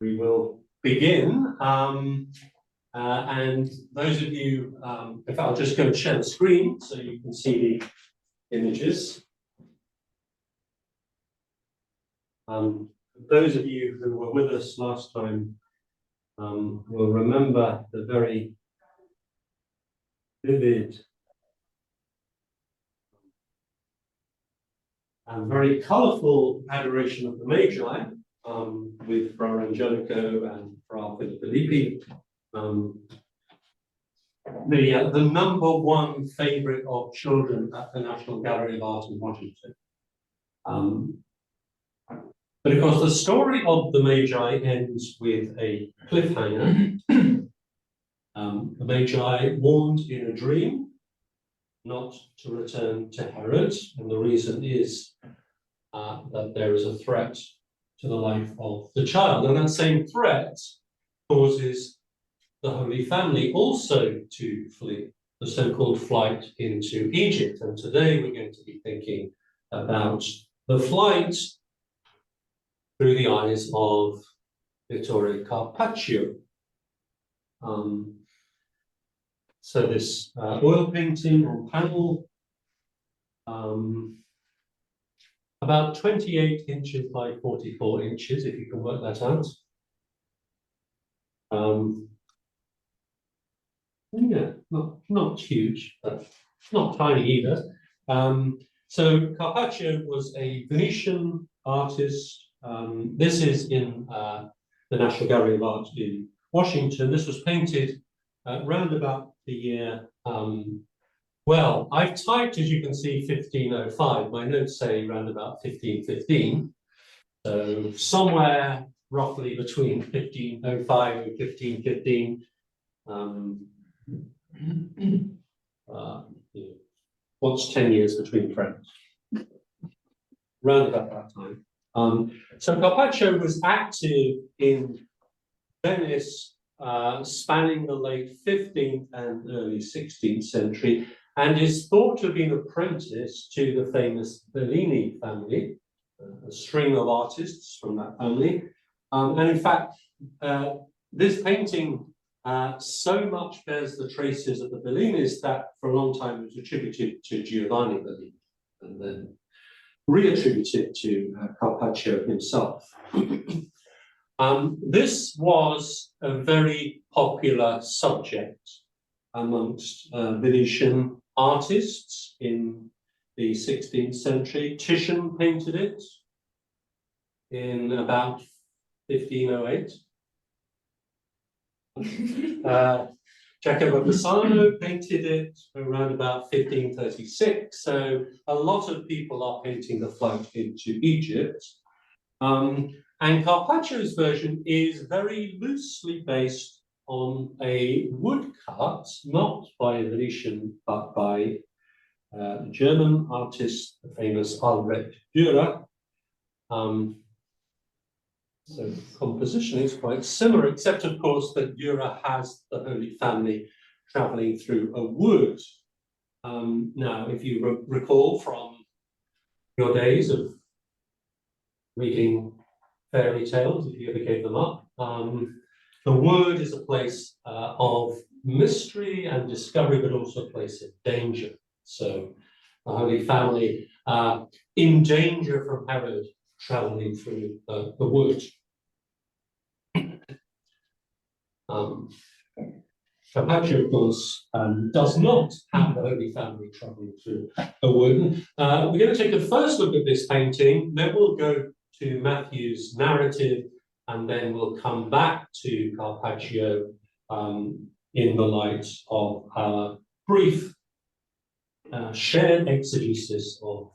we will begin. And those of you, in fact, I'll just go and share the screen so you can see the images. Those of you who were with us last time will remember the very vivid and very colourful adoration of the Magi with Fra Angelico and Fra Filippi. The number one favourite of children at the National Gallery of Art in Washington. But of course, the story of the Magi ends with a cliffhanger. The Magi warned in a dream not to return to Herod, and the reason is that there is a threat to the life of the child, and that same threat causes the Holy Family also to flee, the so-called flight into Egypt. And today we're going to be thinking about the flight through the eyes of Vittore Carpaccio. So this oil painting on panel, about 28 inches by 44 inches, if you can work that out. Yeah, not huge, but not tiny either. So Carpaccio was a Venetian artist. This is in the National Gallery of Art in Washington. This was painted round about the year, well, I've typed, as you can see, 1505. My notes say round about 1515. So somewhere roughly between 1505 and 1515. What's 10 years between friends? Round about that time. So Carpaccio was active in Venice, spanning the late 15th and early 16th century, and is thought to have been apprenticed to the famous Bellini family, a string of artists from that family. And in fact, this painting so much bears the traces of the Bellinis that for a long time it was attributed to Giovanni Bellini and then reattributed to Carpaccio himself. This was a very popular subject amongst Venetian artists in the 16th century. Titian painted it in about 1508. Jacopo Bassano painted it around about 1536. So a lot of people are painting the flight into Egypt. And Carpaccio's version is very loosely based on a woodcut, not by a Venetian, but by a German artist, the famous Albrecht Dürer. So the composition is quite similar, except of course that Dürer has the Holy Family traveling through a wood. Now, if you recall from your days of reading fairy tales, if you ever gave them up, the wood is a place of mystery and discovery, but also a place of danger. So the Holy Family in danger from Herod, traveling through the wood. Carpaccio, of course, does not have the Holy Family traveling through a wood. We're going to take a first look at this painting, then we'll go to Matthew's narrative, and then we'll come back to Carpaccio in the light of our brief shared exegesis of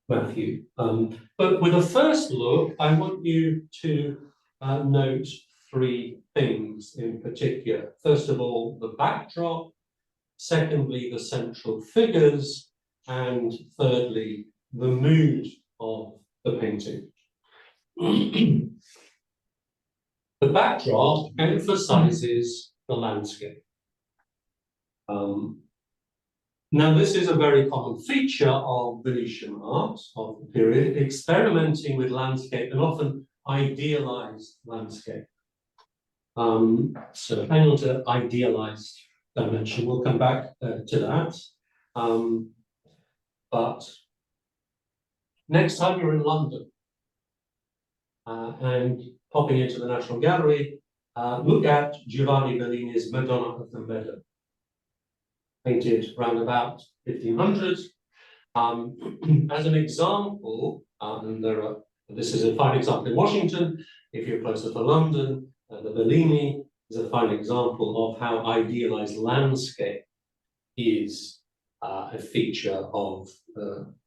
Matthew. But with a first look, I want you to note three things in particular. First of all, the backdrop. Secondly, the central figures. And thirdly, the mood of the painting. The backdrop emphasizes the landscape. Now, this is a very common feature of Venetian art of the period, experimenting with landscape and often idealized landscape. So hang on to idealized dimension. We'll come back to that. But next time you're in London and popping into the National Gallery, look at Giovanni Bellini's Madonna of the Meadow, painted around about 1500. As an example, and this is a fine example in Washington. If you're closer to London, the Bellini is a fine example of how idealized landscape is a feature of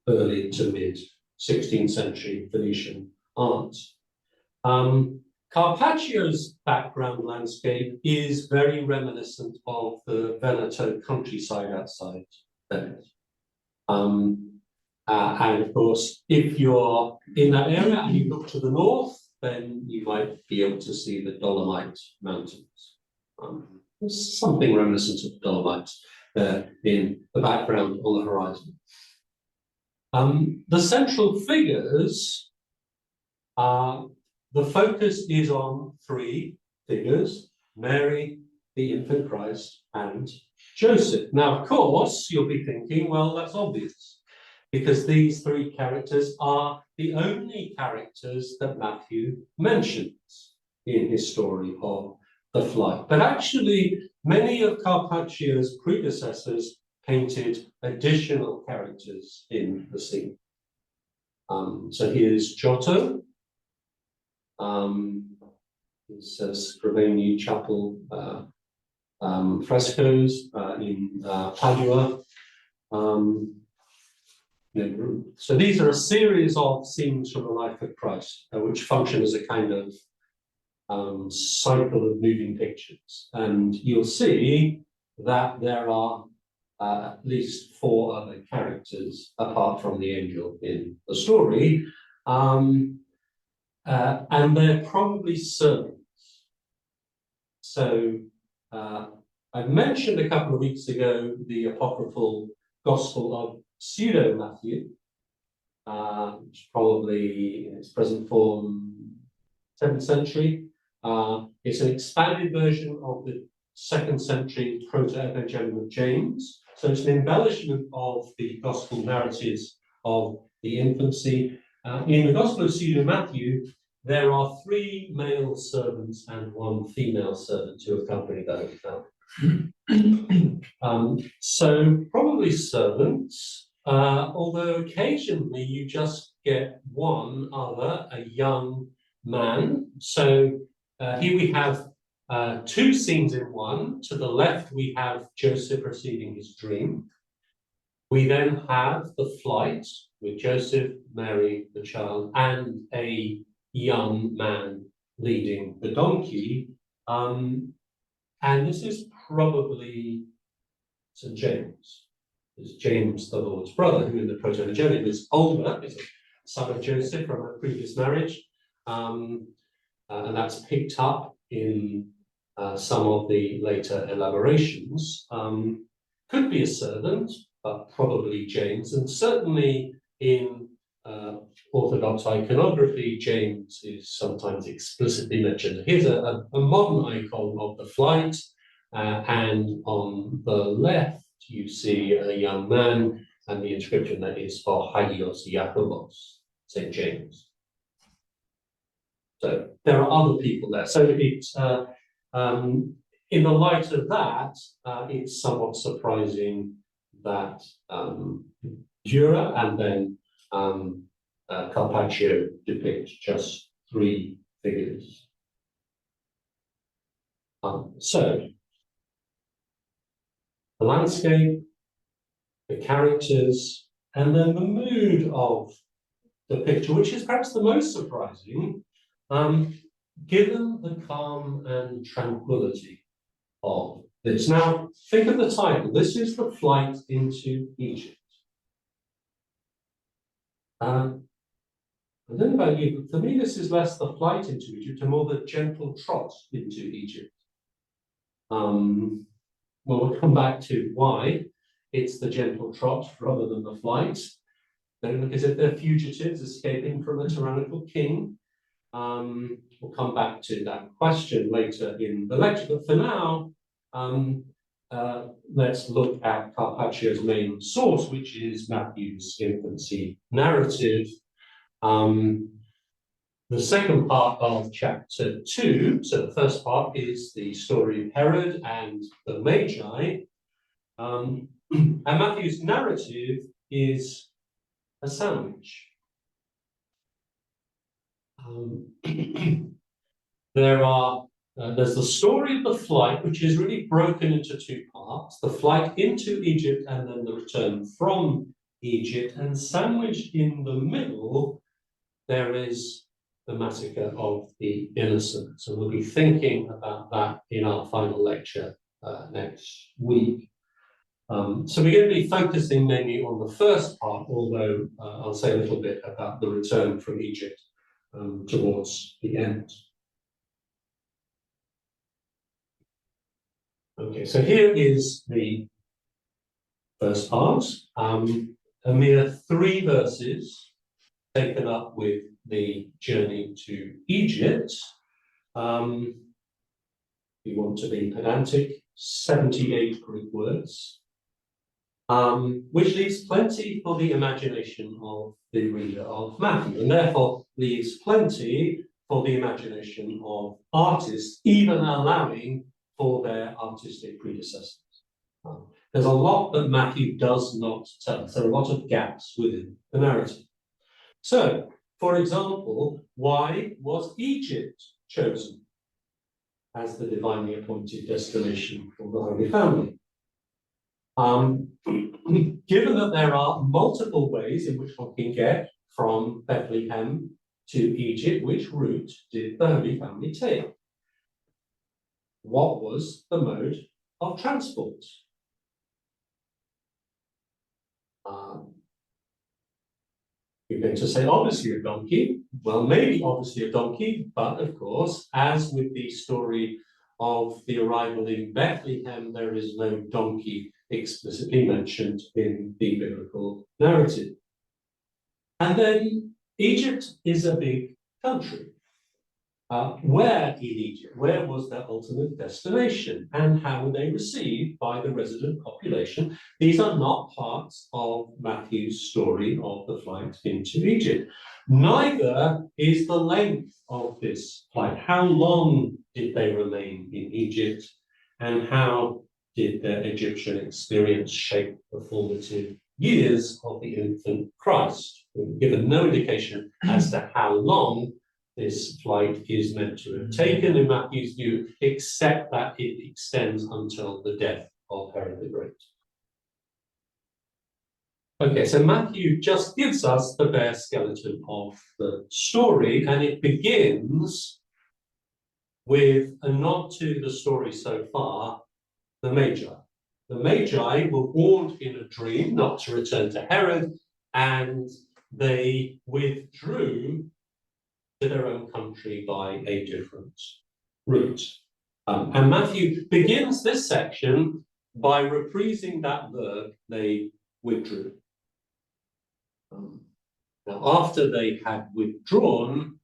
early to mid 16th century Venetian art. Carpaccio's background landscape is very reminiscent of the Veneto countryside outside Venice. And of course, if you're in that area and you look to the north, then you might be able to see the Dolomite Mountains. There's something reminiscent of the Dolomites there in the background on the horizon. The central figures, the focus is on three figures: Mary, the infant Christ, and Joseph. Now, of course, you'll be thinking, well, that's obvious, because these three characters are the only characters that Matthew mentions in his story of the flight. But actually, many of Carpaccio's predecessors painted additional characters in the scene. So here's Giotto. This Scribani Chapel frescoes in Padua. So these are a series of scenes from the life of Christ, which function as a kind of cycle of moving pictures. And you'll see that there are at least four other characters apart from the angel in the story, and they're probably servants. So I mentioned a couple of weeks ago the apocryphal Gospel of Pseudo-Matthew, which probably in its present form, 7th century. It's an expanded version of the 2nd century Proto-Evangelium of James. So it's an embellishment of the Gospel narratives of the infancy. In the Gospel of Pseudo-Matthew, there are 3 male servants and 1 female servant to accompany the Holy Family. So probably servants, although occasionally you just get one other, a young man. So here we have 2 scenes in one. To the left, we have Joseph receiving his dream. We then have the flight with Joseph, Mary, the child, and a young man leading the donkey. And this is probably St. James. It's James, the Lord's brother, who in the Proto-Evangelium is older, is a son of Joseph from a previous marriage. And that's picked up in some of the later elaborations. Could be a servant, but probably James. And certainly in Orthodox iconography, James is sometimes explicitly mentioned. Here's a modern icon of the flight, and on the left you see a young man, and the inscription that is for Hagios Iakobos, St. James. So there are other people there. So it's in the light of that, it's somewhat surprising that Jura and then Carpaccio depict just 3 figures. So the landscape, the characters, and then the mood of the picture, which is perhaps the most surprising, given the calm and tranquility of this. Now, think of the title. This is the flight into Egypt. I don't know about you, but for me, this is less the flight into Egypt and more the gentle trot into Egypt. Well, we'll come back to why it's the gentle trot rather than the flight. Don't look as if they're fugitives escaping from a tyrannical king. We'll come back to that question later in the lecture, but for now, let's look at Carpaccio's main source, which is Matthew's infancy narrative. The second part of chapter 2, so the first part is the story of Herod and the Magi. And Matthew's narrative is a sandwich. There's the story of the flight, which is really broken into two parts: the flight into Egypt and then the return from Egypt. And sandwiched in the middle, there is the massacre of the innocents. And we'll be thinking about that in our final lecture next week. So we're going to be focusing mainly on the first part, although I'll say a little bit about the return from Egypt towards the end. Okay, so here is the first part, a mere 3 verses taken up with the journey to Egypt. We want to be pedantic, 78 Greek words, which leaves plenty for the imagination of the reader of Matthew, and therefore leaves plenty for the imagination of artists, even allowing for their artistic predecessors. There's a lot that Matthew does not tell us. There are a lot of gaps within the narrative. So, for example, why was Egypt chosen as the divinely appointed destination for the Holy Family? Given that there are multiple ways in which one can get from Bethlehem to Egypt, which route did the Holy Family take? What was the mode of transport? You're going to say, obviously a donkey. Well, maybe obviously a donkey, but of course, as with the story of the arrival in Bethlehem, there is no donkey explicitly mentioned in the biblical narrative. And then Egypt is a big country. Where in Egypt? Where was their ultimate destination? And how were they received by the resident population? These are not parts of Matthew's story of the flight into Egypt. Neither is the length of this flight. How long did they remain in Egypt? And how did their Egyptian experience shape the formative years of the infant Christ? We've given no indication as to how long this flight is meant to have taken in Matthew's view, except that it extends until the death of Herod the Great. Okay, so Matthew just gives us the bare skeleton of the story, and it begins with a nod to the story so far, the Magi. The Magi were warned in a dream not to return to Herod, and they withdrew to their own country by a different route. And Matthew begins this section by reprising that verb, they withdrew. Now, after they had withdrawn,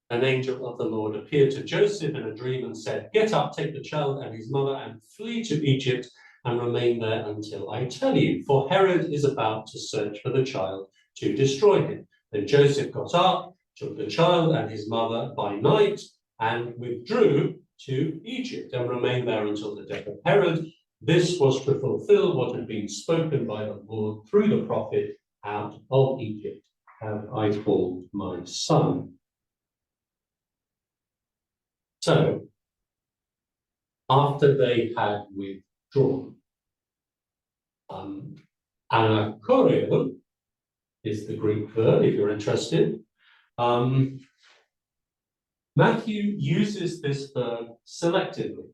an angel of the Lord appeared to Joseph in a dream and said, "Get up, take the child and his mother and flee to Egypt and remain there until I tell you, for Herod is about to search for the child to destroy him." Then Joseph got up, took the child and his mother by night, and withdrew to Egypt and remained there until the death of Herod. This was to fulfill what had been spoken by the Lord through the prophet, "Out of Egypt have I called my son." So, after they had withdrawn, anakoreo is the Greek verb, if you're interested. Matthew uses this verb selectively,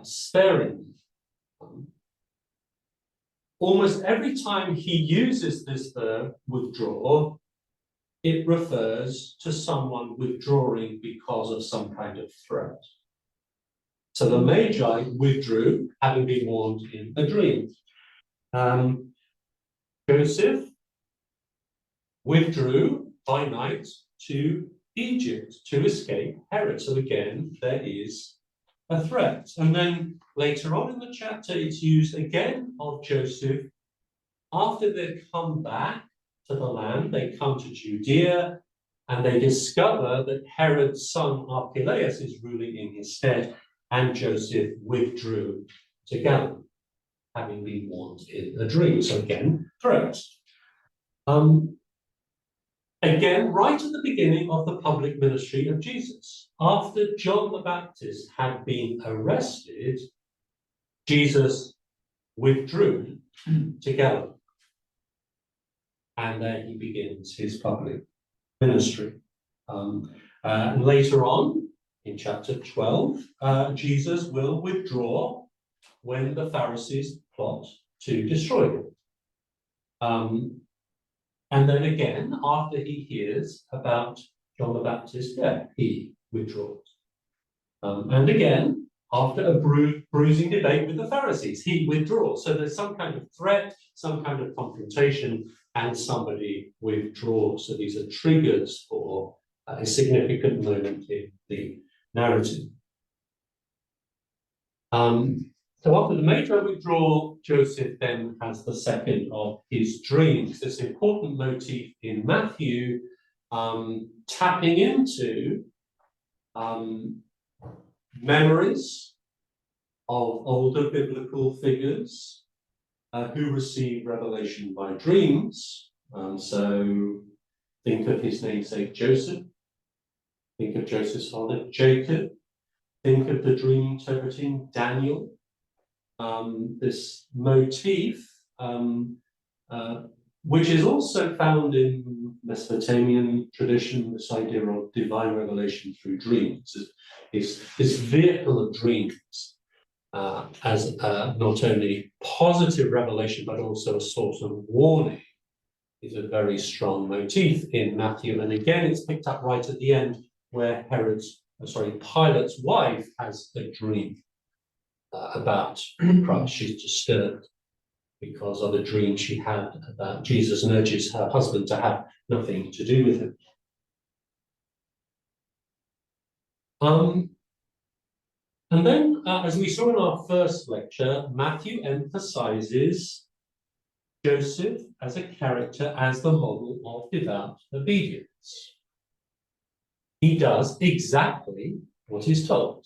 sparingly. Almost every time he uses this verb, withdraw, it refers to someone withdrawing because of some kind of threat. So the Magi withdrew, having been warned in a dream. Joseph withdrew by night to Egypt to escape Herod. So again, there is a threat. And then later on in the chapter, it's used again of Joseph. After they've come back to the land, they come to Judea, and they discover that Herod's son Archelaus is ruling in his stead, and Joseph withdrew to Galilee, having been warned in a dream. So again, threat. Again, right at the beginning of the public ministry of Jesus, after John the Baptist had been arrested, Jesus withdrew to Galilee. And there he begins his public ministry. And later on, in chapter 12, Jesus will withdraw when the Pharisees plot to destroy him. And then again, after he hears about John the Baptist's death, he withdraws. And again, after a bruising debate with the Pharisees, he withdraws. So there's some kind of threat, some kind of confrontation, and somebody withdraws. So these are triggers for a significant moment in the narrative. So after the major withdrawal, Joseph then has the second of his dreams. This important motif in Matthew, tapping into memories of older biblical figures who receive revelation by dreams. So think of his namesake Joseph, think of Joseph's father Jacob, think of the dream interpreting Daniel. This motif, which is also found in Mesopotamian tradition, this idea of divine revelation through dreams, is this vehicle of dreams as not only positive revelation, but also a source of warning, is a very strong motif in Matthew. And again, it's picked up right at the end where Pilate's wife has a dream about Christ. She's disturbed because of a dream she had about Jesus and urges her husband to have nothing to do with him. And then, as we saw in our first lecture, Matthew emphasizes Joseph as a character, as the model of devout obedience. He does exactly what he's told.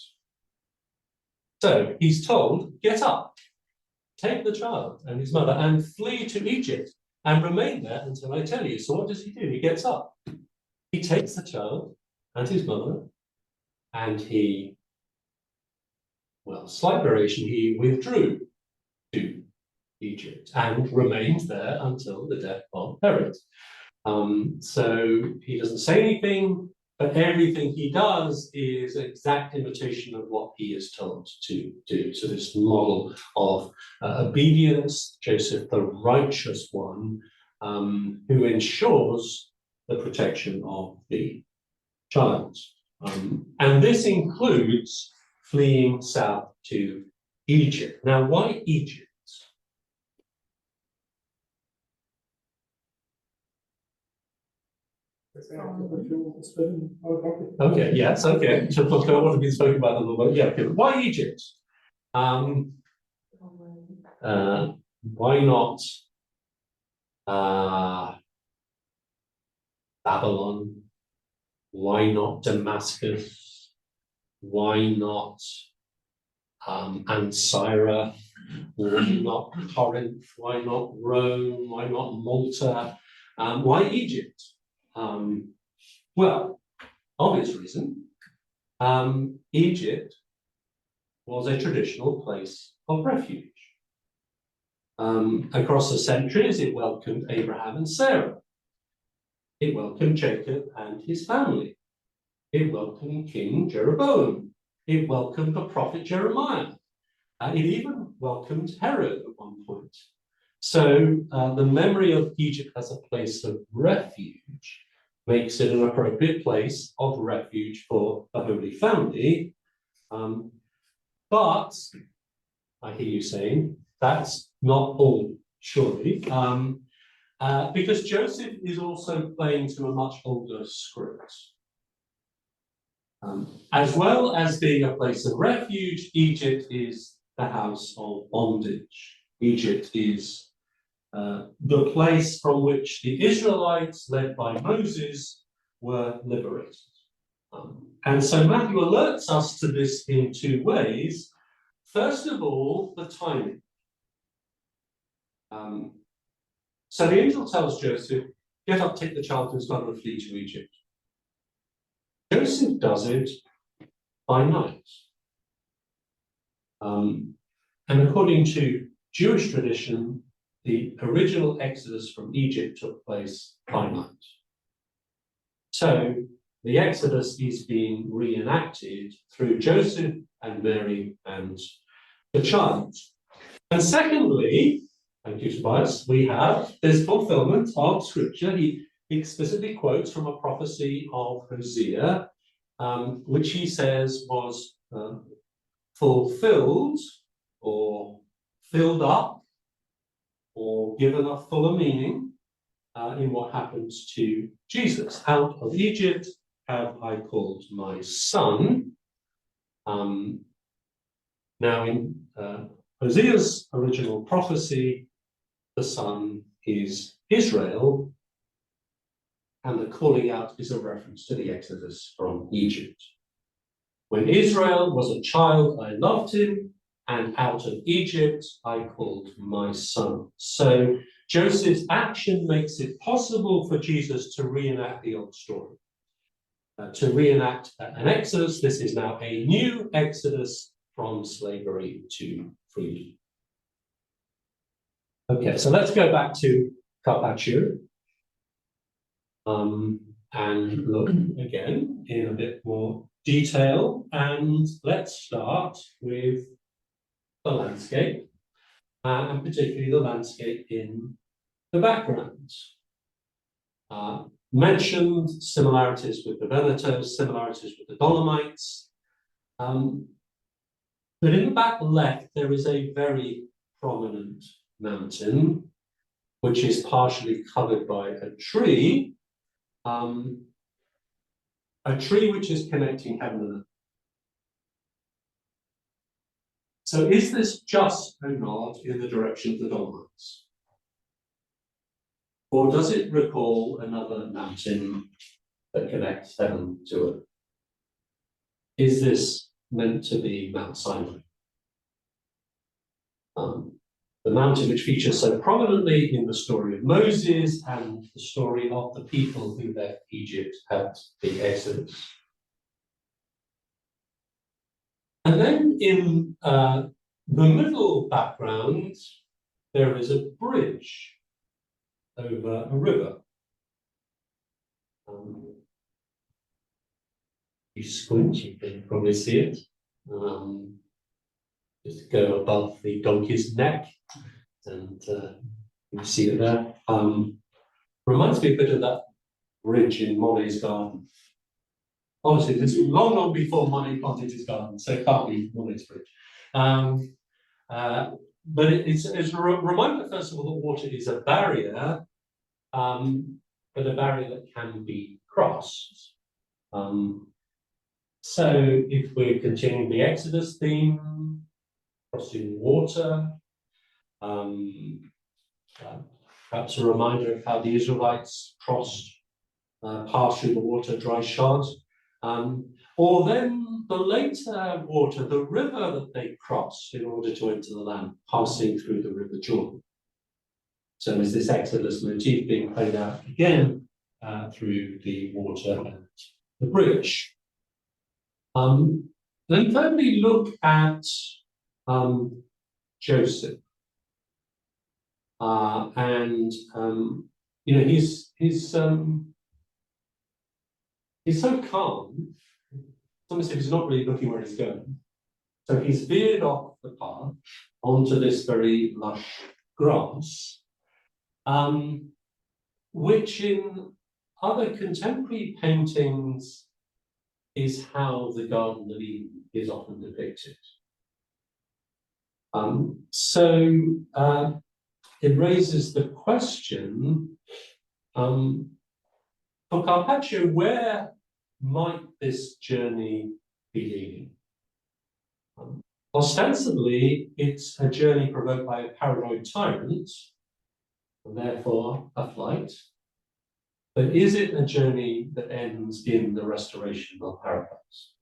So he's told, get up, take the child and his mother and flee to Egypt and remain there until I tell you. So what does he do? He gets up. He takes the child and his mother and slight variation, he withdrew to Egypt and remained there until the death of Herod. So he doesn't say anything, but everything he does is an exact imitation of what he is told to do. So this model of obedience, Joseph, the righteous one, who ensures the protection of the child. And this includes fleeing south to Egypt. Now, why Egypt? Okay, yes, okay. So what have been spoken about a little bit? Yeah, okay. Why Egypt? Why not Babylon? Why not Damascus? Why not Ancyra? Why not Corinth? Why not Rome? Why not Malta? Why Egypt? Well, obvious reason. Egypt was a traditional place of refuge. Across the centuries, it welcomed Abraham and Sarah. It welcomed Jacob and his family. It welcomed King Jeroboam. It welcomed the prophet Jeremiah. It even welcomed Herod at one point. So the memory of Egypt as a place of refuge makes it an appropriate place of refuge for the Holy Family. But I hear you saying that's not all, surely. because Joseph is also playing to a much older script. As well as being a place of refuge, Egypt is the house of bondage. Egypt is the place from which the Israelites, led by Moses, were liberated. And so Matthew alerts us to this in two ways. First of all, the timing. So the angel tells Joseph, get up, take the child and his mother and flee to Egypt. Joseph does it by night. And according to Jewish tradition, the original exodus from Egypt took place by night. So the exodus is being reenacted through Joseph and Mary and the child. And secondly, thank you, Tobias, we have this fulfillment of scripture. He explicitly quotes from a prophecy of Hosea, which he says was fulfilled or filled up or given a fuller meaning in what happens to Jesus. Out of Egypt have I called my son. Now in Hosea's original prophecy, the son is Israel, and the calling out is a reference to the exodus from Egypt. When Israel was a child, I loved him, and out of Egypt I called my son. So Joseph's action makes it possible for Jesus to reenact the old story. To reenact an exodus, this is now a new exodus from slavery to freedom. Okay, so let's go back to Carpaccio and look again in a bit more detail. And let's start with the landscape, and particularly the landscape in the background. Mentioned similarities with the Venetos, similarities with the Dolomites. But in the back left, there is a very prominent mountain, which is partially covered by a tree which is connecting heaven and earth. So is this just a nod in the direction of the Dolomites? Or does it recall another mountain that connects heaven to earth? Is this meant to be Mount Sinai? The mountain which features so prominently in the story of Moses and the story of the people who left Egypt at the Exodus. And then in the middle background, there is a bridge over a river. You squint, you can probably see it. Just go above the donkey's neck, and you see it there. Reminds me a bit of that bridge in Monet's garden. Obviously, this was long, long before Monet planted his garden, so it can't be Monet's bridge. But it's a reminder, first of all, that water is a barrier, but a barrier that can be crossed. So if we're continuing the Exodus theme, crossing water, perhaps a reminder of how the Israelites crossed, passed through the water dry shod, or then the later water, the river that they crossed in order to enter the land, passing through the river Jordan. So is this Exodus motif being played out again through the water and the bridge? Then thirdly, look at Joseph. And you know, he's so calm. Almost he's not really looking where he's going. So he's veered off the path onto this very lush grass, which in other contemporary paintings is how the Garden of Eden is often depicted. it raises the question, for Carpaccio, where might this journey be leading? Ostensibly, it's a journey provoked by a paranoid tyrant, and therefore a flight. But is it a journey that ends in the restoration of paradise?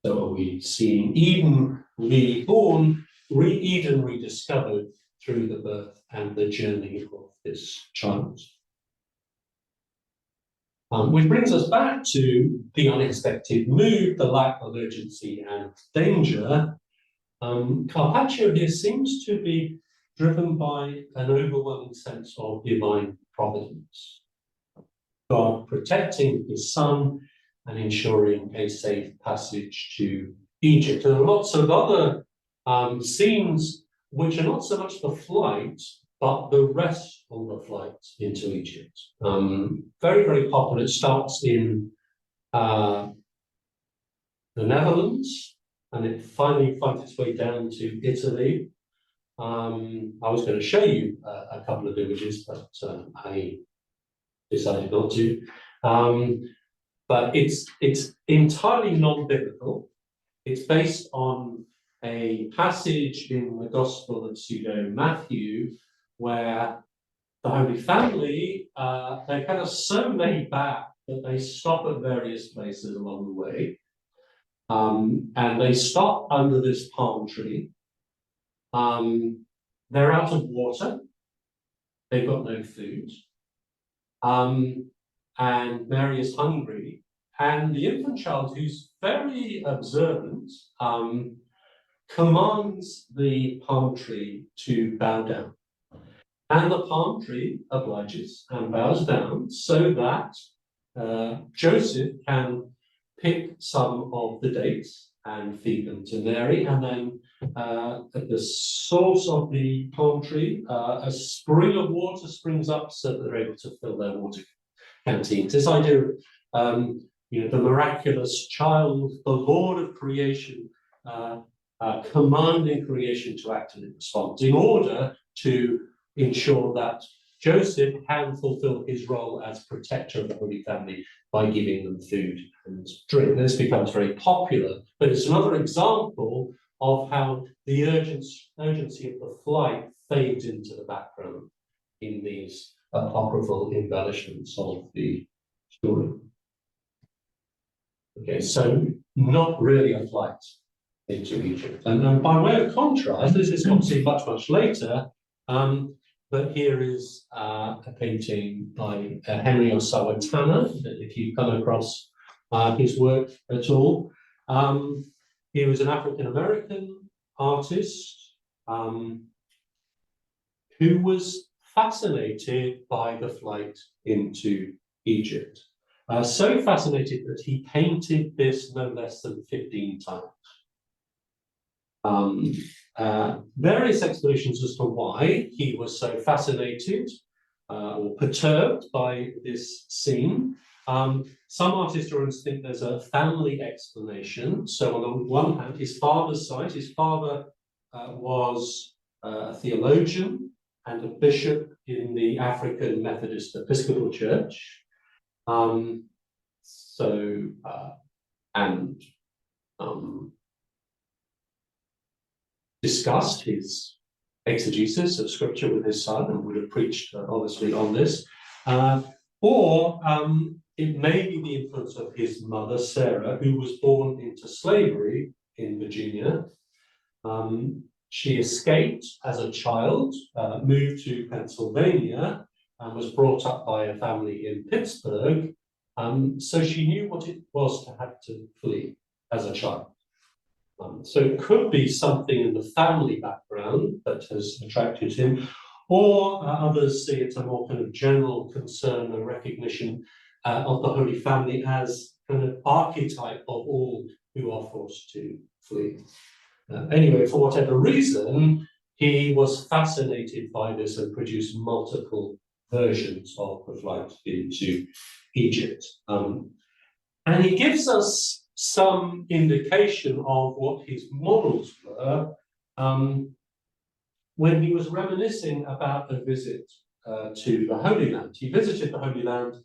So are we seeing Eden reborn, Eden rediscovered through the birth and the journey of this child? Which brings us back to the unexpected mood, the lack of urgency and danger. Carpaccio here seems to be driven by an overwhelming sense of divine providence. God protecting his son and ensuring a safe passage to Egypt. And lots of other scenes which are not so much the flight, but the rest of the flight into Egypt. Very, very popular. It starts in the Netherlands, and it finally finds its way down to Italy. I was going to show you a couple of images, but I decided not to. But it's entirely non-biblical. It's based on a passage in the Gospel of pseudo Matthew, where the Holy Family, they're kind of so laid back that they stop at various places along the way. And they stop under this palm tree. They're out of water. They've got no food. And Mary is hungry. And the infant child, who's very observant, commands the palm tree to bow down. And the palm tree obliges and bows down so that Joseph can pick some of the dates and feed them to Mary. And then at the source of the palm tree, a spring of water springs up so that they're able to fill their water canteens. This idea of the miraculous child, the Lord of creation, commanding creation to act in response in order to ensure that Joseph can fulfill his role as protector of the Holy Family by giving them food and drink. This becomes very popular, but it's another example of how the urgency of the flight fades into the background in these apocryphal embellishments of the story. Okay, so not really a flight into Egypt. And by way of contrast, this is obviously much, much later, but here is a painting by Henry of Sawatana, if you come across his work at all. He was an African-American artist who was fascinated by the flight into Egypt. So fascinated that he painted this no less than 15 times. Various explanations as to why he was so fascinated or perturbed by this scene. Some art historians think there's a family explanation. So on the one hand, his father's side, his father was a theologian and a bishop in the African Methodist Episcopal Church. Discussed his exegesis of scripture with his son and would have preached obviously on this, or it may be the influence of his mother Sarah, who was born into slavery in Virginia. She escaped as a child, moved to Pennsylvania, and was brought up by a family in Pittsburgh. So she knew what it was to have to flee as a child. So it could be something in the family background that has attracted him, or others see it a more kind of general concern and recognition of the Holy Family as kind of archetype of all who are forced to flee. Anyway, for whatever reason, he was fascinated by this and produced multiple versions of the flight into Egypt. And he gives us some indication of what his models were. when he was reminiscing about a visit to the Holy Land. He visited the Holy Land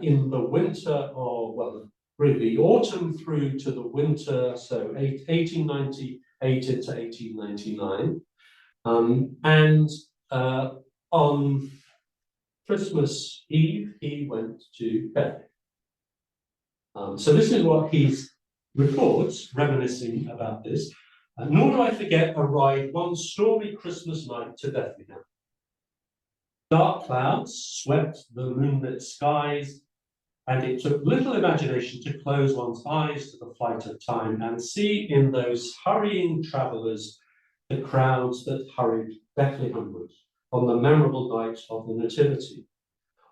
in the winter, or well, really autumn through to the winter, so 1898 into 1899. And on Christmas Eve, he went to Bethlehem. So this is what he records, reminiscing about this. Nor do I forget a ride one stormy Christmas night to Bethlehem. Dark clouds swept the moonlit skies, and it took little imagination to close one's eyes to the flight of time and see in those hurrying travellers the crowds that hurried Bethlehemward on the memorable night of the Nativity.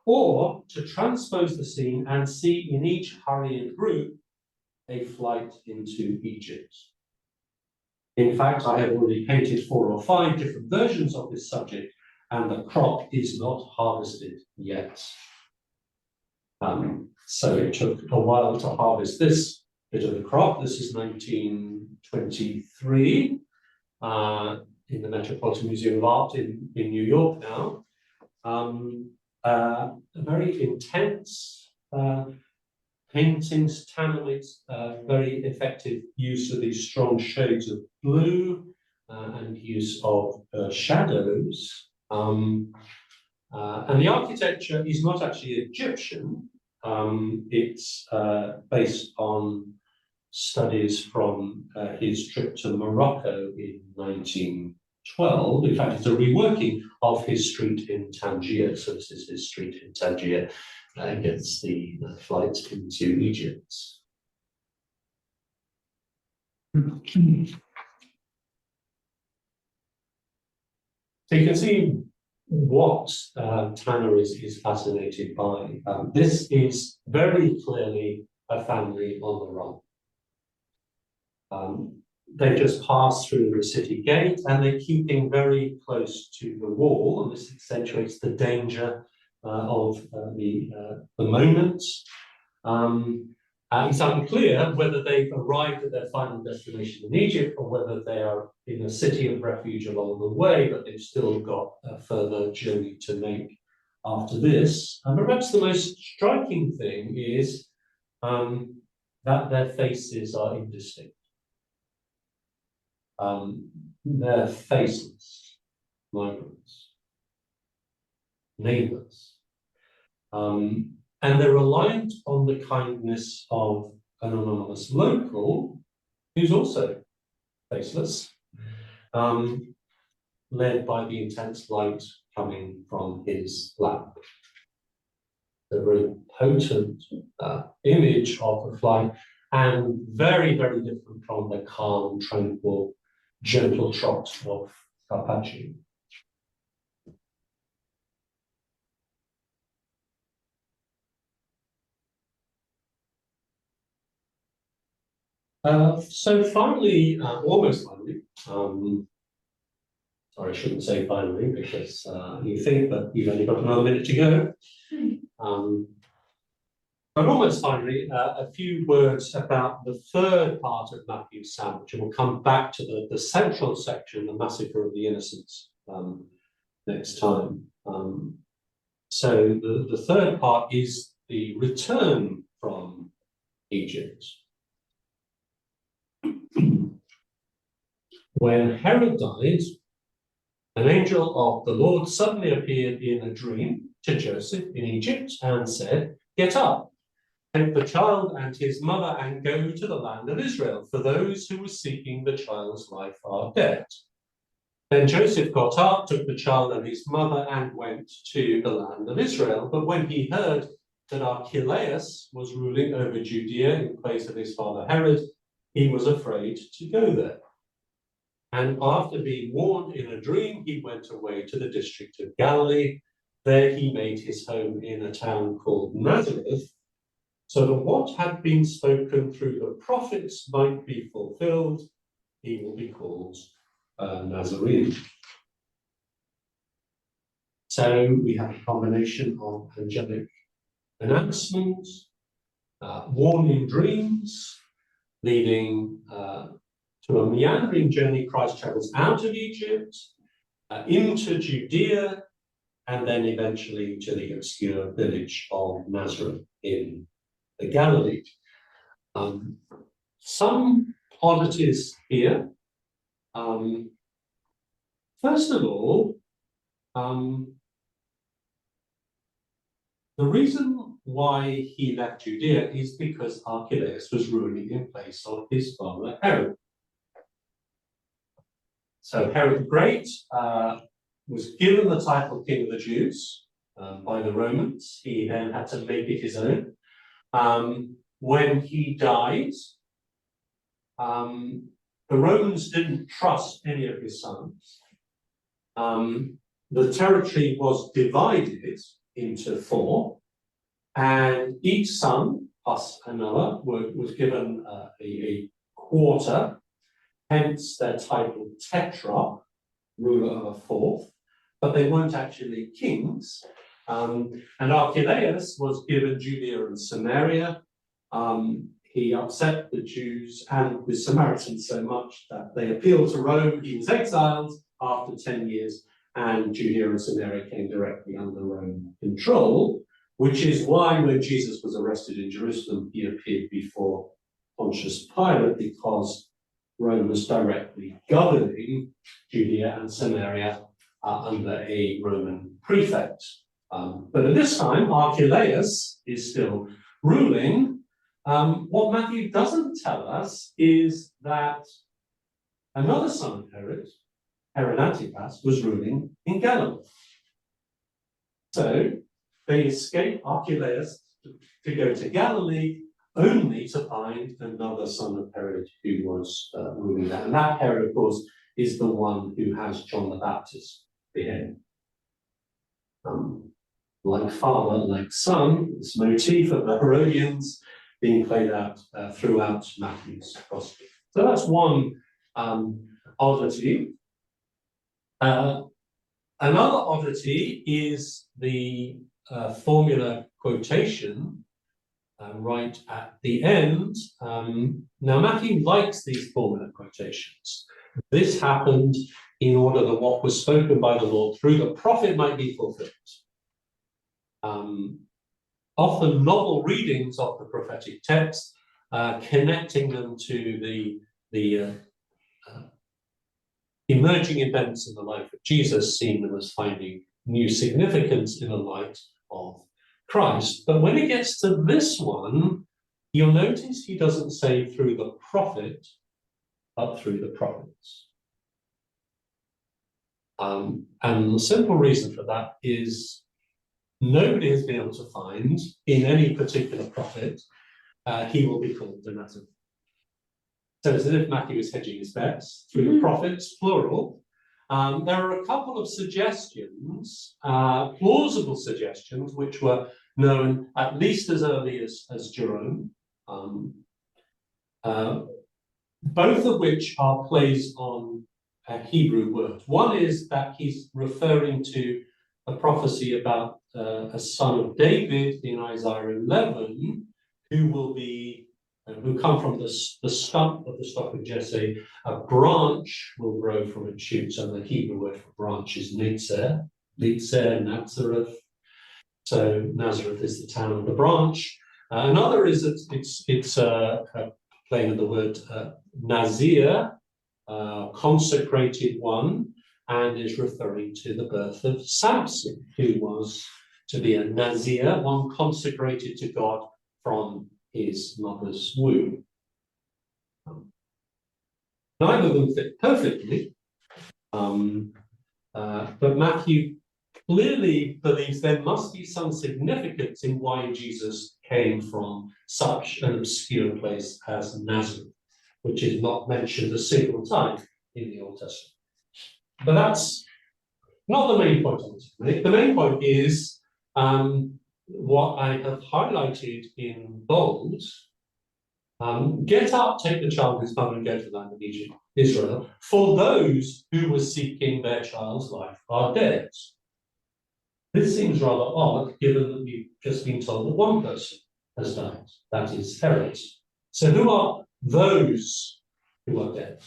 Or to transpose the scene and see in each hurrying group a flight into Egypt. In fact, I have already painted 4 or 5 different versions of this subject, and the crop is not harvested yet. So it took a while to harvest this bit of the crop. This is 1923 in the Metropolitan Museum of Art in New York now. A very intense paintings, tannics, very effective use of these strong shades of blue and use of shadows. And the architecture is not actually Egyptian. It's based on studies from his trip to Morocco in 1912. In fact, it's a reworking of his street in Tangier. So this is his street in Tangier against the flight into Egypt. So you can see what Tanner is fascinated by. This is very clearly a family on the run. They just passed through the city gate and they're keeping very close to the wall, and this accentuates the danger of the moment. It's unclear whether they've arrived at their final destination in Egypt or whether they are in a city of refuge along the way, but they've still got a further journey to make after this. And perhaps the most striking thing is that their faces are indistinct. They're faceless migrants, nameless. And they're reliant on the kindness of an anonymous local who's also faceless, led by the intense light coming from his lamp. A very potent image of the flight, and very, very different from the calm, tranquil, gentle trot of Carpaccio. So finally, almost finally, sorry, I shouldn't say finally because you think that you've only got another minute to go. But almost finally, a few words about the third part of Matthew's sandwich, and we'll come back to the central section, the massacre of the innocents, next time. So the third part is the return from Egypt. When Herod died, an angel of the Lord suddenly appeared in a dream to Joseph in Egypt and said, "Get up, take the child and his mother and go to the land of Israel, for those who were seeking the child's life are dead." Then Joseph got up, took the child and his mother and went to the land of Israel. But when he heard that Archelaus was ruling over Judea in place of his father Herod, he was afraid to go there. And after being warned in a dream, he went away to the district of Galilee. There he made his home in a town called Nazareth, so that what had been spoken through the prophets might be fulfilled. He will be called Nazarene. So we have a combination of angelic announcements, warning dreams, leading to a meandering journey. Christ travels out of Egypt, into Judea, and then eventually to the obscure village of Nazareth in the Galilee. Some oddities here. First of all, the reason why he left Judea is because Archelaus was ruling in place of his father Herod. So Herod the Great was given the title King of the Jews by the Romans. He then had to make it his own. When he died, the Romans didn't trust any of his sons. The territory was divided into 4, and each son plus another was given a quarter, hence their title Tetrarch, ruler of a 4th, but they weren't actually kings. And Archelaus was given Judea and Samaria. He upset the Jews and the Samaritans so much that they appealed to Rome. He was exiled after 10 years, and Judea and Samaria came directly under Roman control, which is why when Jesus was arrested in Jerusalem, he appeared before Pontius Pilate, because Rome was directly governing Judea and Samaria under a Roman prefect. But at this time, Archelaus is still ruling. What Matthew doesn't tell us is that another son of Herod, Herod Antipas, was ruling in Galilee. So they escape Archelaus to go to Galilee, only to find another son of Herod who was ruling there. And that Herod, of course, is the one who has John the Baptist beheaded. Like father, like son, this motif of the Herodians being played out throughout Matthew's Gospel. So that's one oddity. Another oddity is the formula quotation right at the end. Now, Matthew likes these formula quotations. This happened in order that what was spoken by the Lord through the prophet might be fulfilled. Often novel readings of the prophetic text, connecting them to the emerging events in the life of Jesus, seeing them as finding new significance in the light of Christ. But when it gets to this one, you'll notice he doesn't say through the prophet, but through the prophets. And the simple reason for that is nobody has been able to find in any particular prophet he will be called the Nazareth. So it's as if Matthew is hedging his bets through the prophets, plural. There are a couple of suggestions, plausible suggestions, which were known at least as early as Jerome, both of which are plays on Hebrew words. One is that he's referring to a prophecy about a son of David in Isaiah 11, who come from the stump of the stock of Jesse. A branch will grow from its shoots, and the Hebrew word for branch is Netzer, Nazareth. So Nazareth is the town of the branch. Another is it's playing with the word Nazir, consecrated one, and is referring to the birth of Samson, who was to be a Nazir, one consecrated to God from his mother's womb. Neither of them fit perfectly, but Matthew clearly believes there must be some significance in why Jesus came from such an obscure place as Nazareth, which is not mentioned a single time in the Old Testament. But that's not the main point of this. The main point is what I have highlighted in bold. Get up, take the child and his mother, and go to the land of Egypt, Israel, for those who were seeking their child's life are dead. This seems rather odd, given that we've just been told that one person has died, that is Herod. So who are those who are dead?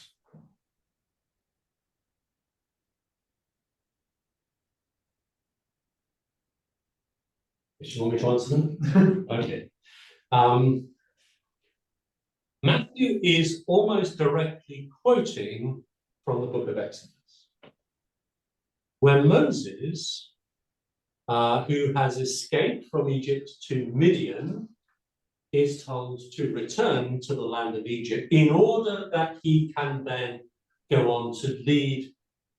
Which you want me to answer them? Okay. Matthew is almost directly quoting from the book of Exodus, when Moses, who has escaped from Egypt to Midian, is told to return to the land of Egypt in order that he can then go on to lead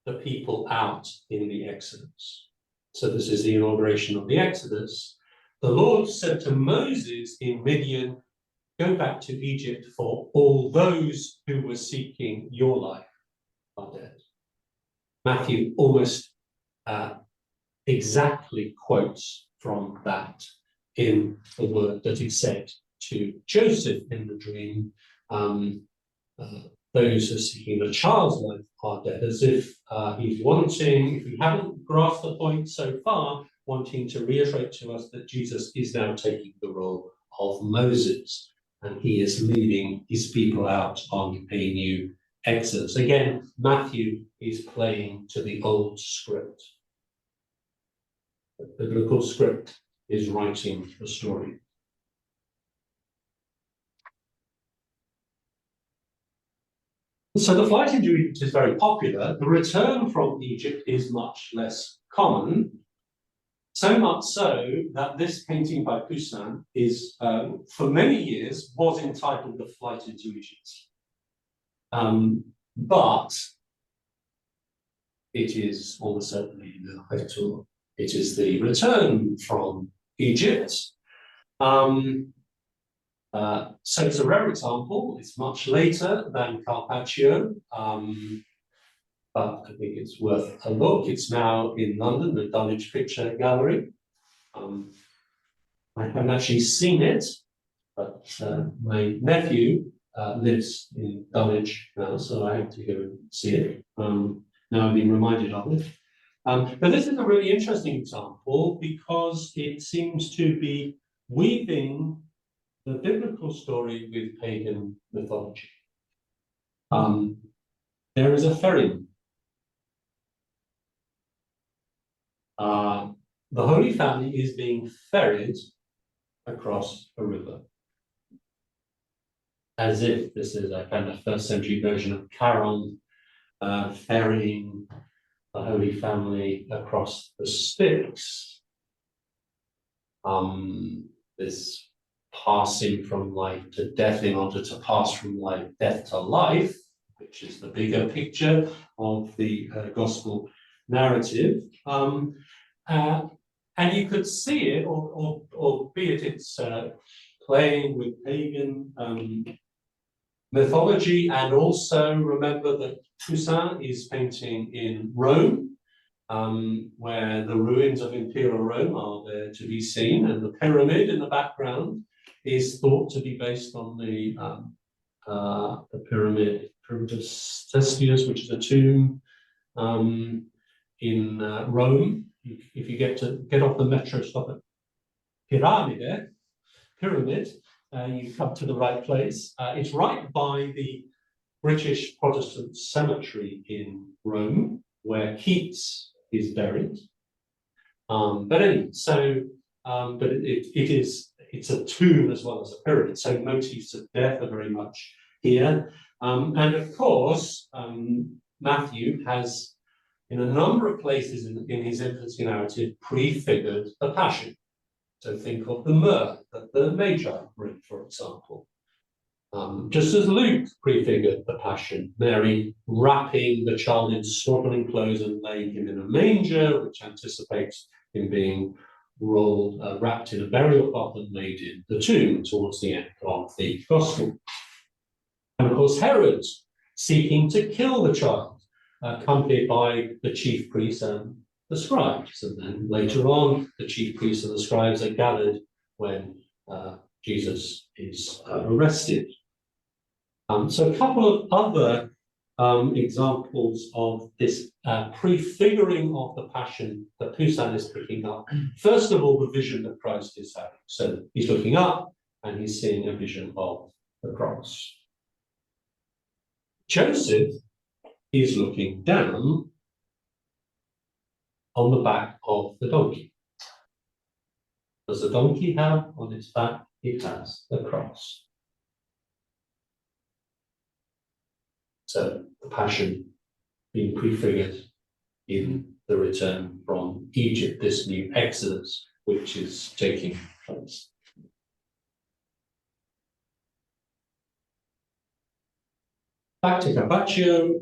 the people out in the Exodus. So this is the inauguration of the Exodus. The Lord said to Moses in Midian, go back to Egypt, for all those who were seeking your life are dead. Matthew almost exactly quotes from that in the word that he said to Joseph in the dream. Those who are seeking the child's life are dead, as if he's wanting, if you haven't grasped the point so far, wanting to reiterate to us that Jesus is now taking the role of Moses, and he is leading his people out on a new Exodus. Again, Matthew is playing to the old script. The biblical script is writing the story. So the flight into Egypt is very popular. The return from Egypt is much less common. So much so that this painting by Poussin is, for many years, was entitled The Flight into Egypt. But it is almost certainly the Vittore. It is the return from Egypt. So it's a rare example. It's much later than Carpaccio, but I think it's worth a look. It's now in London, the Dulwich Picture Gallery. I haven't actually seen it, but my nephew lives in Dulwich now, so I have to go and see it. Now I've been reminded of it. But this is a really interesting example because it seems to be weaving the biblical story with pagan mythology. There is a ferryman. The Holy Family is being ferried across a river, as if this is a kind of first century version of Charon ferrying the Holy Family across the Styx. This passing from life to death in order to pass from death to life, which is the bigger picture of the gospel narrative. And you could see it, albeit it's playing with pagan mythology, and also remember that Poussin is painting in Rome, where the ruins of Imperial Rome are there to be seen, and the pyramid in the background is thought to be based on the pyramid of Cestius, which is a tomb in Rome. If you get off the metro stop at Pyramid, you come to the right place. It's right by the British Protestant cemetery in Rome, where Keats is buried. But anyway, so but it's a tomb as well as a pyramid. So motifs of death are very much here, and of course Matthew has, in a number of places in his infancy narrative, prefigured the Passion. So think of the myrrh that the Magi bring, for example. Just as Luke prefigured the Passion, Mary wrapping the child in swaddling clothes and laying him in a manger, which anticipates him being wrapped in a burial cloth and laid in the tomb towards the end of the Gospel. And of course, Herod seeking to kill the child, accompanied by the chief priests and the scribes. And then later on, the chief priests and the scribes are gathered when Jesus is arrested. So a couple of other examples of this prefiguring of the Passion that Poussin is picking up. First of all, the vision that Christ is having. So he's looking up and he's seeing a vision of the cross. Joseph is looking down on the back of the donkey. does the donkey have on its back? It has the cross. So the Passion being prefigured in the return from Egypt, this new Exodus, which is taking place. Back to Carpaccio,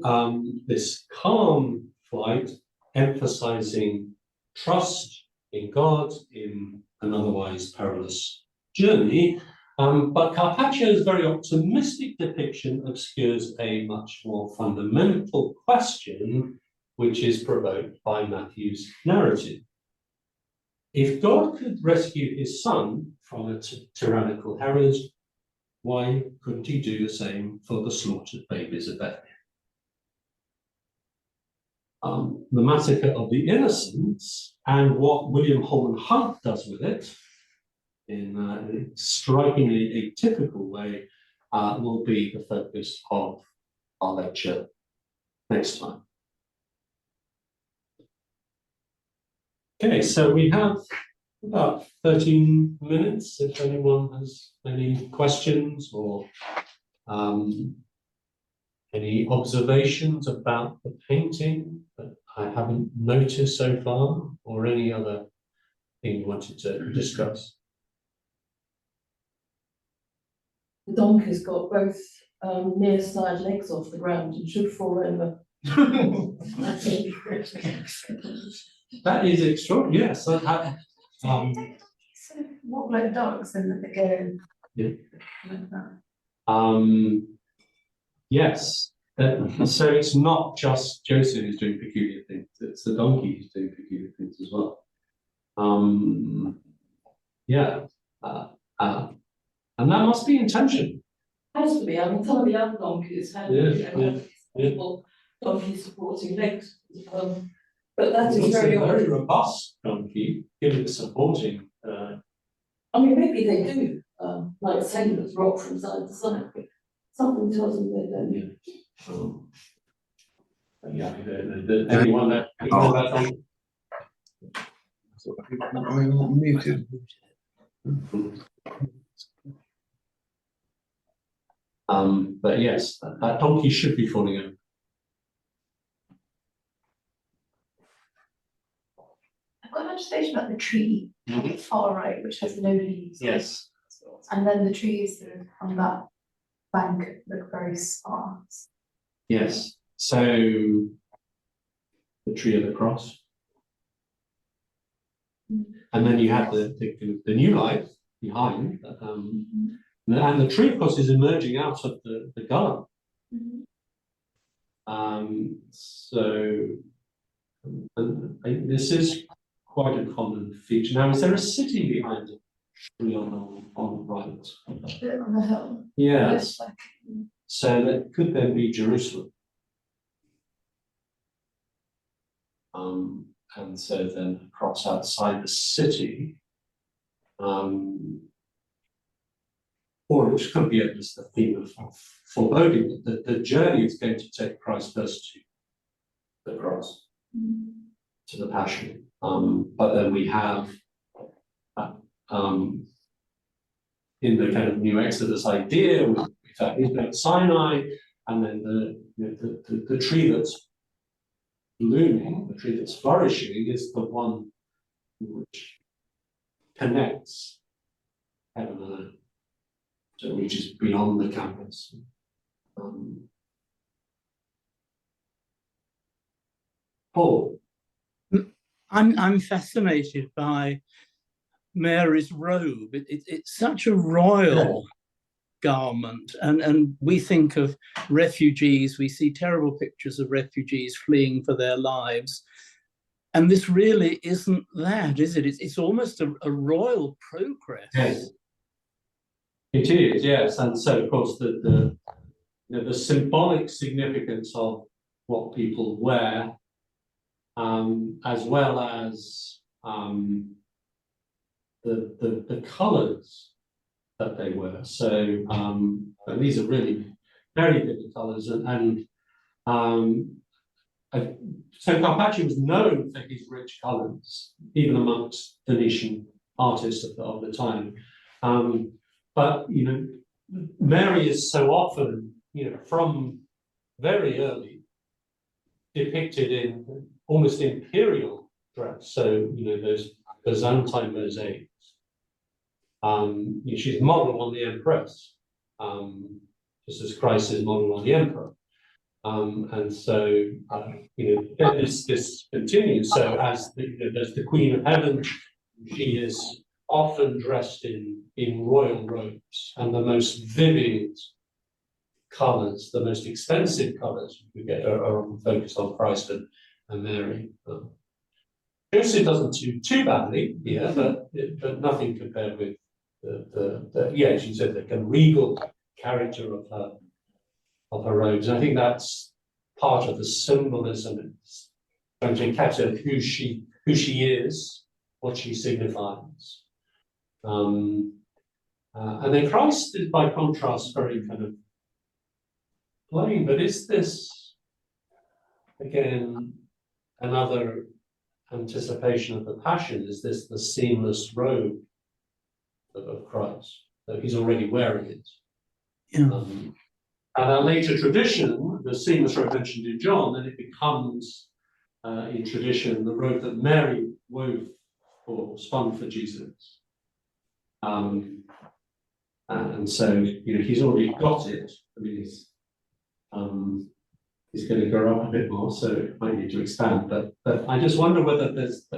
this calm flight, emphasizing trust in God in an otherwise perilous journey. But Carpaccio's very optimistic depiction obscures a much more fundamental question, which is provoked by Matthew's narrative. If God could rescue his son from a tyrannical Herod, why couldn't he do the same for the slaughtered babies of Bethlehem? The massacre of the innocents and what William Holman Hunt does with it in a strikingly atypical way will be the focus of our lecture next time. Okay, so we have about 13 minutes if anyone has any questions or any observations about the painting that I haven't noticed so far, or any other thing you wanted to discuss. The donkey's got both near side legs off the ground and should fall over. That is extraordinary, yes. Walk like dogs and they go like that. Yes. So it's not just Joseph who's doing peculiar things, it's the donkey who's doing peculiar things as well. And that must be intention. Has to be. I mean, some of the other donkeys have donkey supporting legs. But that is very odd. Very robust donkey, given the supporting. I mean, maybe they do, like sailors rock from side to side. But something tells them they don't. Anyone that donkey? I'm muted. But yes, that donkey should be falling over. I've got an observation about the tree far right, which has no leaves. Yes. And then the trees that are on that bank look very sparse. Yes. So the tree of the cross. And then you have the new life behind. And the tree, of course, is emerging out of the garden. This is quite a common feature. Now, is there a city behind it? On the right. A bit on the hill. Yes. So that could then be Jerusalem. And so then across outside the city, or it could be just the theme of foreboding that the journey is going to take Christ first to the cross, to the Passion. But then we have in the kind of new Exodus idea, we've had Mount Sinai, and then the tree that's blooming, the tree that's flourishing, is the one which connects heaven and earth, so it reaches beyond the campus. Paul. I'm fascinated by Mary's robe. It's such a royal garment, and we think of refugees, we see terrible pictures of refugees fleeing for their lives, and this really isn't that, is it? It's almost a royal progress. Yes, it is, yes. And so of course the symbolic significance of what people wear, as well as the colours that they wear. So and these are really very vivid colours, and so Carpaccio was known for his rich colours, even amongst Venetian artist of the time. But Mary is so often, from very early, depicted in almost imperial dress. So those Byzantine mosaics. She's modeled on the Empress, just as Christ is modeled on the Emperor. And so, this continues. So as there's the Queen of Heaven, she is often dressed in royal robes, and the most vivid colours, the most expensive colours we get are focused on Christ and Mary. Joseph doesn't do too badly here, but nothing compared with as you said, the kind of regal character of her robes. And I think that's part of the symbolism. It's trying to encapsulate who she is, what she signifies. And then Christ is, by contrast, very kind of plain. But is this again another anticipation of the Passion? Is this the seamless robe of Christ? So he's already wearing it. Yeah. And a later tradition, the seamless robe mentioned in John, then it becomes in tradition the robe that Mary wove or spun for Jesus. And so he's already got it. I mean, he's going to grow up a bit more, so it might need to expand. But I just wonder whether there's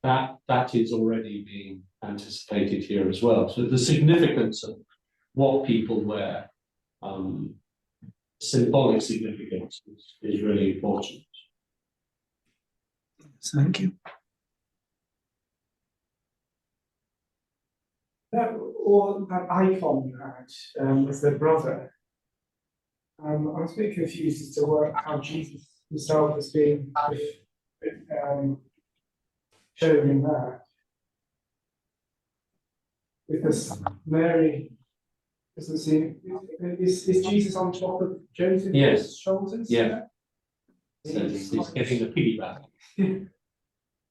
that is already being anticipated here as well. So the significance of what people wear, symbolic significance is really important. Thank you. That icon you had with the brother. I was a bit confused as to how Jesus himself was being shown in that. Because Mary doesn't seem. Is Jesus on top of Joseph's Yes. shoulders? Yeah. So he's getting the piggyback. He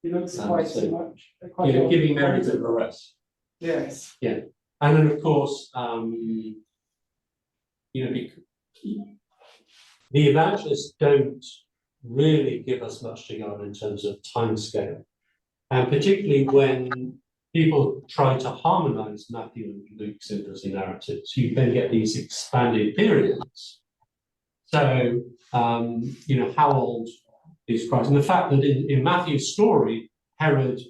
looks quite so, so much. Giving Mary a bit of a rest. Yes. Yeah. And then, of course, the evangelists don't really give us much to go on in terms of timescale. And particularly when people try to harmonize Matthew and Luke's infancy narratives, you then get these expanded periods. So, how old is Christ? And the fact that in Matthew's story, Herod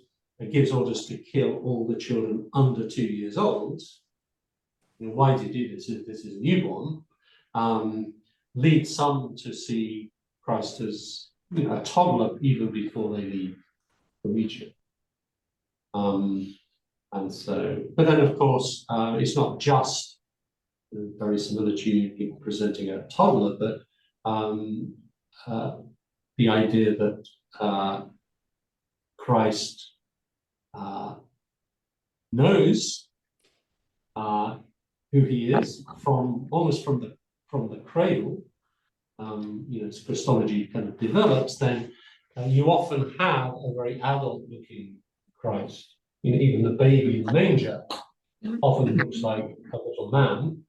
gives orders to kill all the children under 2 years old. Why did he do this? If this is a newborn, leads some to see Christ as a toddler even before they leave from Egypt. And so, but then of course, it's not just very similar to people presenting a toddler, but the idea that Christ knows who he is almost from the cradle. As Christology kind of develops, then you often have a very adult-looking Christ. Even the baby in the manger often looks like a little man.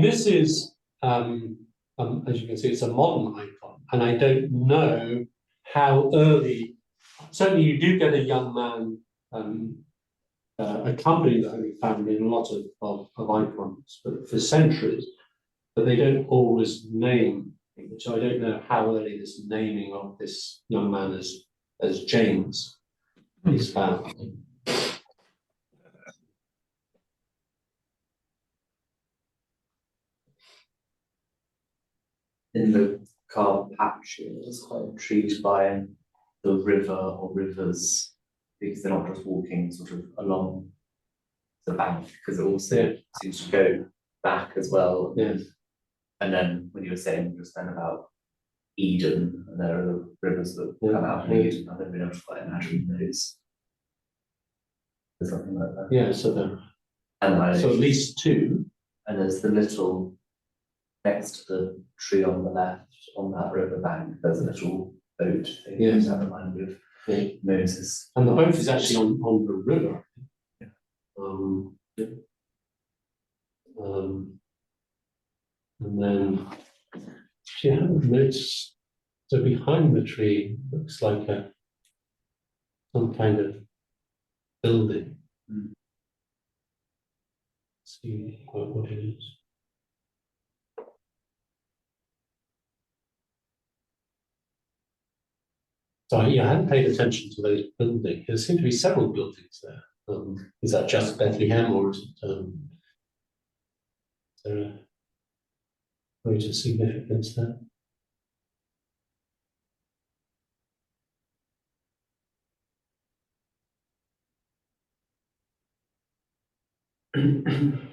This is, as you can see, it's a modern icon, and I don't know how early. Certainly, you do get a young man accompanying the Holy Family in a lot of icons for centuries, but they don't always name. So I don't know how early this naming of this young man as James is found. In the Carpaccio, I was quite intrigued by the river or rivers, because they're not just walking sort of along the bank, because it also seems to go back as well. Yes. And then when you were saying just then about Eden, and there are the rivers that come out of Eden, I don't really know to quite imagine those. There's something like that. Yeah, so at least two. And there's the little, next to the tree on the left, on that river bank, there's a little boat thing, Yes. that reminded me Yeah. of Moses. And the boat is actually on the river. Yeah. Yeah. And then, she hadn't noticed, so behind the tree looks like some kind of building. Mm. See what it is. So yeah, I hadn't paid attention to those buildings. There seem to be several buildings there. Is that just Bethlehem, or is there a greater significance there? And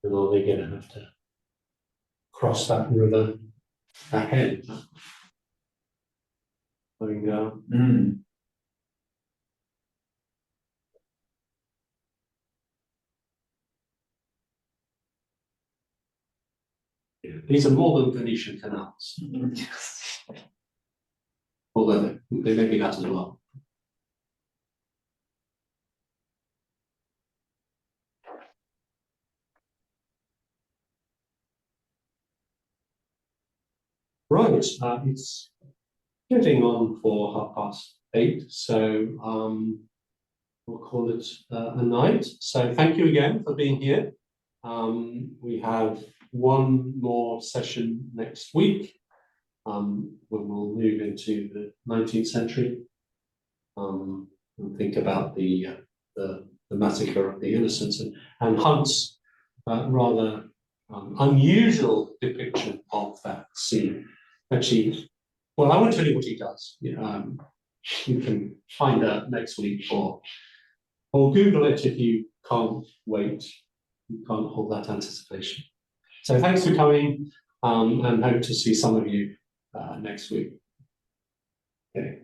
are they going to have to cross that river ahead? Going down. Mm. These are more than Venetian canals, although they may be that as well. Right, it's getting on for 8:30, so we'll call it a night. So thank you again for being here. We have one more session next week, when we'll move into the 19th century, and think about the massacre of the innocents and Hunt's rather unusual depiction of that scene. Actually, well, I won't tell you what he does. You can find out next week, or Google it if you can't wait. You can't hold that anticipation. So thanks for coming, and hope to see some of you next week. Okay.